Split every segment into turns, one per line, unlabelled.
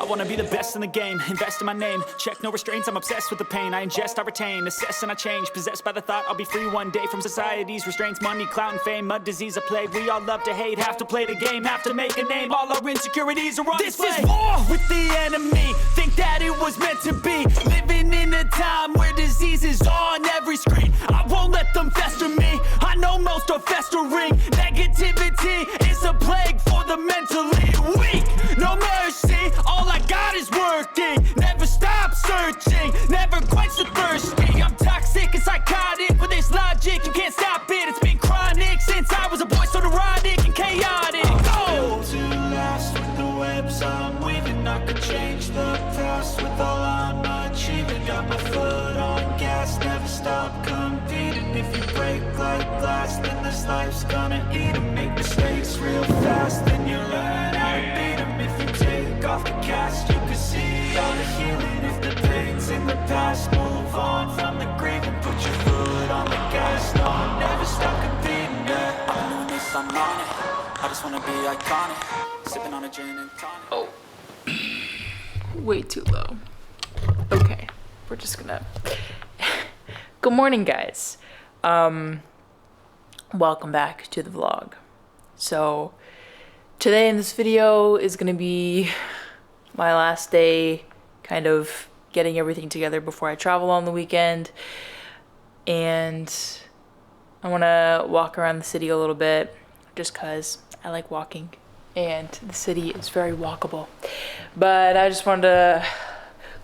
wanna be the best in the game, invest in my name, check no restraints, I'm obsessed with the pain. I ingest, I retain, assess and I change, possessed by the thought I'll be free one day from society's restraints. Money, clout and fame, mud, disease, a plague. We all love to hate, have to play the game, have to make a name. All our insecurities are on display. This is war with the enemy, think that it was meant to be. Living in a time where disease is on every screen. I won't let them fester me, I know most are festering. Negativity is a plague for the mentally weak. No mercy, all I got is working. Never stop searching, never quench the thirsty. I'm toxic and psychotic with this logic, you can't stop it. It's been chronic since I was a boy, so neurotic and chaotic. I'm built to last with the webs I'm weaving. I could change the past with all I'm achieving. Got my foot on gas, never stop competing. If you break like glass, then this life's gonna eat 'em. Make mistakes real fast, then you learn how to beat 'em. If you take off the cast, you can see all the healing. If the pain's in the past, move on from the grave and put your foot on the gas. No, I'll never stop competing, yeah. I'm doing this, I'm on it. I just wanna be iconic, sipping on a gin and tonic.
Oh, way too low. Okay, we're just gonna... Good morning, guys. Welcome back to the vlog. So today in this video is gonna be my last day kind of getting everything together before I travel on the weekend, and I want to walk around the city a little bit just because I like walking and the city is very walkable. But I just wanted to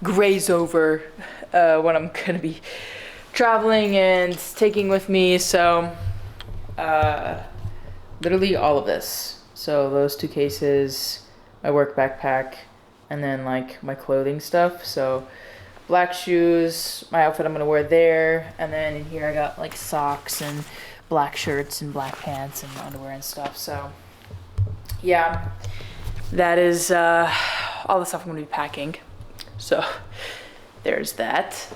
graze over what I'm gonna be traveling and taking with me. So literally all of this. So those 2 cases, my work backpack, and then like my clothing stuff. So black shoes, my outfit I'm gonna wear there, and then in here I got like socks and black shirts and black pants and underwear and stuff. So yeah, that is all the stuff I'm gonna be packing. So there's that.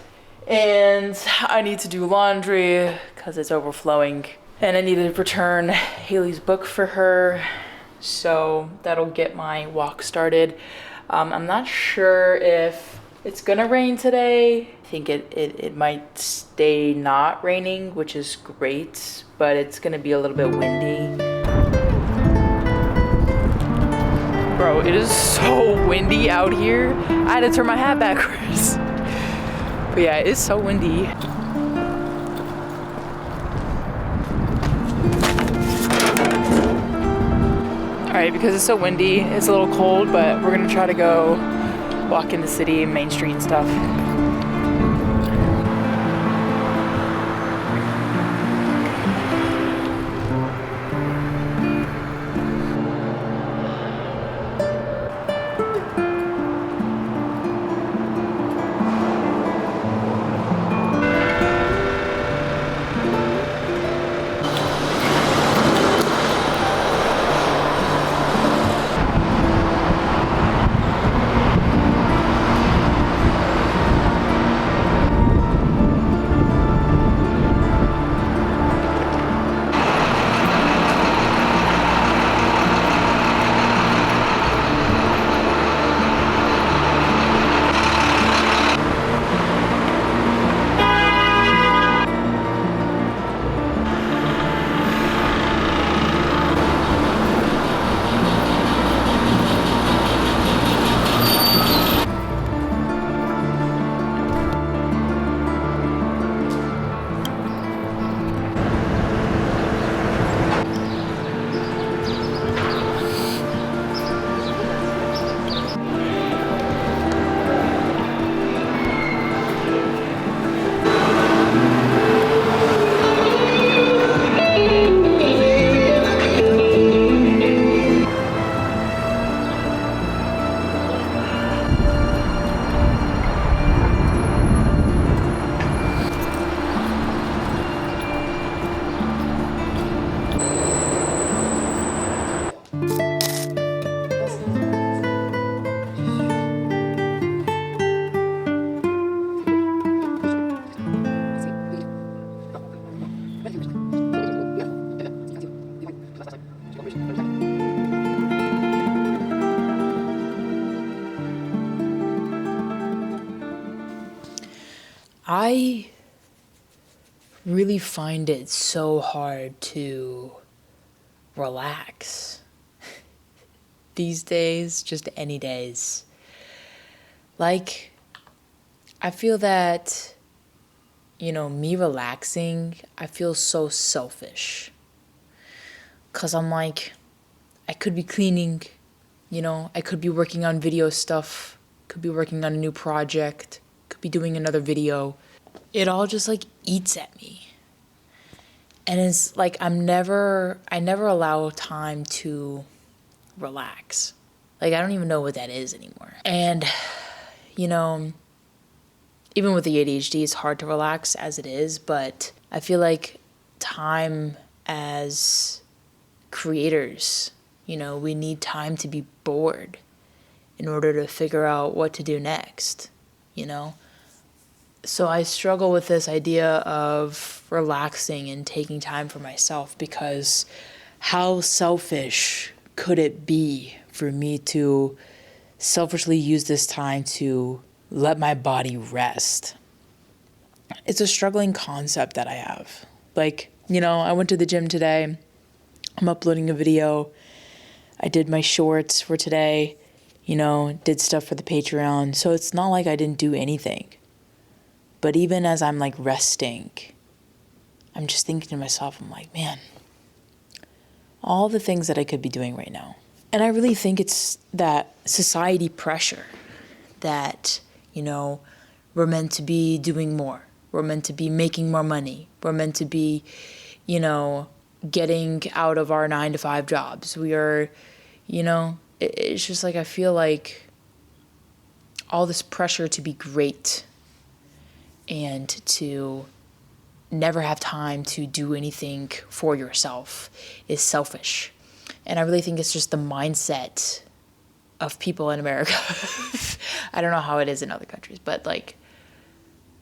And I need to do laundry because it's overflowing, and I need to return Haley's book for her, so that'll get my walk started. I'm not sure if it's gonna rain today. I think it might stay not raining, which is great, but it's gonna be a little bit windy. Bro, it is so windy out here. I had to turn my hat backwards. But yeah, it's so windy. All right, because it's so windy, it's a little cold, but we're gonna try to go walk in the city, Main Street and stuff. I really find it so hard to relax these days, just any days. Like, I feel that, me relaxing, I feel so selfish. Because I'm like, I could be cleaning, I could be working on video stuff, could be working on a new project, could be doing another video. It all just like eats at me. And it's like I never allow time to relax. Like, I don't even know what that is anymore. And, even with the ADHD, it's hard to relax as it is, but I feel like time as creators, we need time to be bored in order to figure out what to do next, So I struggle with this idea of relaxing and taking time for myself, because how selfish could it be for me to selfishly use this time to let my body rest? It's a struggling concept that I have. Like, I went to the gym today. I'm uploading a video. I did my shorts for today, did stuff for the Patreon. So it's not like I didn't do anything. But even as I'm like resting, I'm just thinking to myself, I'm like, man, all the things that I could be doing right now. And I really think it's that society pressure that, we're meant to be doing more. We're meant to be making more money. We're meant to be, getting out of our 9-to-5 jobs. We are, it's just like I feel like all this pressure to be great and to never have time to do anything for yourself is selfish. And I really think it's just the mindset of people in America. I don't know how it is in other countries, but like,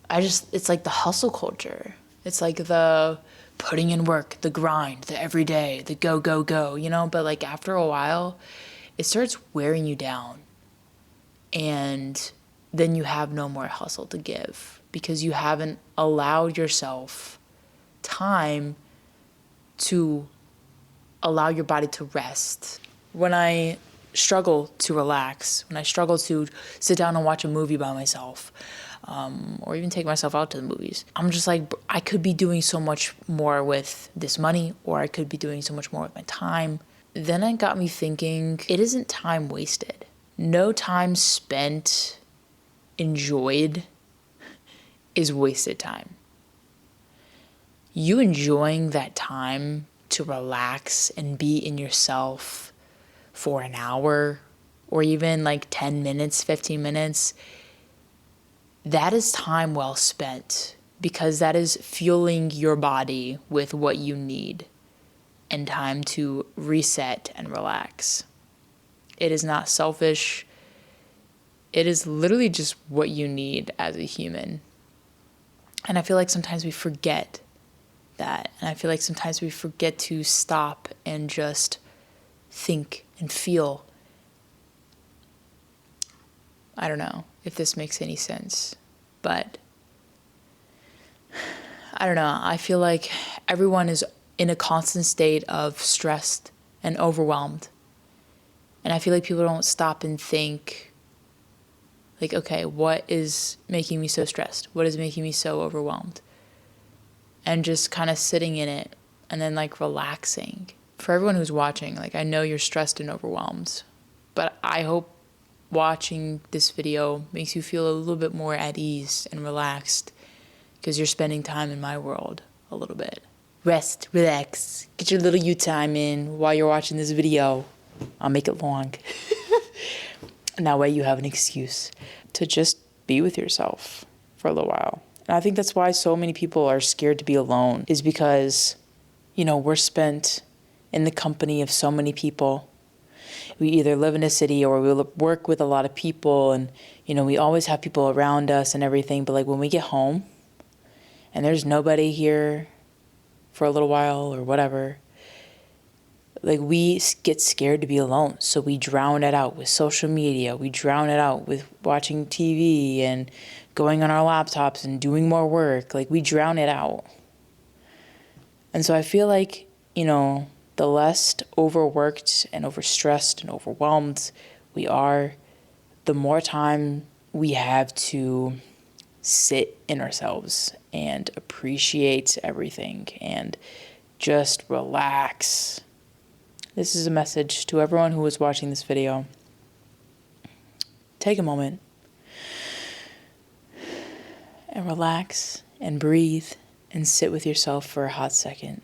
it's like the hustle culture. It's like the putting in work, the grind, the everyday, the go, go, go, but like after a while, it starts wearing you down. And then you have no more hustle to give because you haven't allowed yourself time to allow your body to rest. When I struggle to relax, when I struggle to sit down and watch a movie by myself, or even take myself out to the movies, I'm just like, I could be doing so much more with this money, or I could be doing so much more with my time. Then it got me thinking, it isn't time wasted. No time spent enjoyed is wasted time. You enjoying that time to relax and be in yourself for an hour or even like 10 minutes, 15 minutes, that is time well spent, because that is fueling your body with what you need and time to reset and relax. It is not selfish. It is literally just what you need as a human. And I feel like sometimes we forget that. And I feel like sometimes we forget to stop and just think and feel. I don't know if this makes any sense, but I don't know. I feel like everyone is in a constant state of stressed and overwhelmed. And I feel like people don't stop and think, like, okay, what is making me so stressed? What is making me so overwhelmed? And just kind of sitting in it and then like relaxing. For everyone who's watching, like, I know you're stressed and overwhelmed, but I hope watching this video makes you feel a little bit more at ease and relaxed, because you're spending time in my world a little bit. Rest, relax, get your little you time in while you're watching this video. I'll make it long. And that way you have an excuse to just be with yourself for a little while. And I think that's why so many people are scared to be alone, is because, we're spent in the company of so many people. We either live in a city or we work with a lot of people, and, we always have people around us and everything. But like when we get home and there's nobody here for a little while or whatever, like we get scared to be alone. So we drown it out with social media. We drown it out with watching TV and going on our laptops and doing more work. Like, we drown it out. And so I feel like, you know, the less overworked and overstressed and overwhelmed we are, the more time we have to sit in ourselves and appreciate everything and just relax. This is a message to everyone who is watching this video. Take a moment and relax and breathe and sit with yourself for a hot second.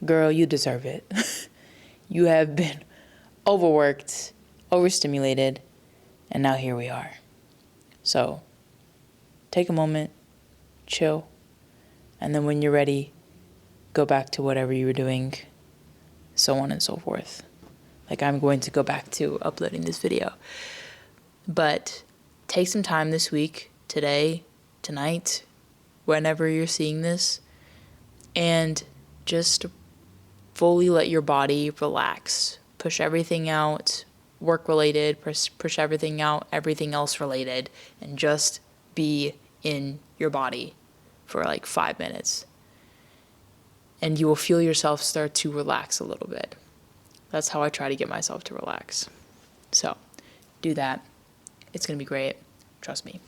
Girl, you deserve it. You have been overworked, overstimulated, and now here we are. So, take a moment, chill, and then when you're ready, go back to whatever you were doing, so on and so forth. Like, I'm going to go back to uploading this video. But take some time this week, today, tonight, whenever you're seeing this, and just fully let your body relax. Push everything out, work-related, push everything out, everything else related, and just be in your body for like 5 minutes. And you will feel yourself start to relax a little bit. That's how I try to get myself to relax. So, do that. It's going to be great. Trust me.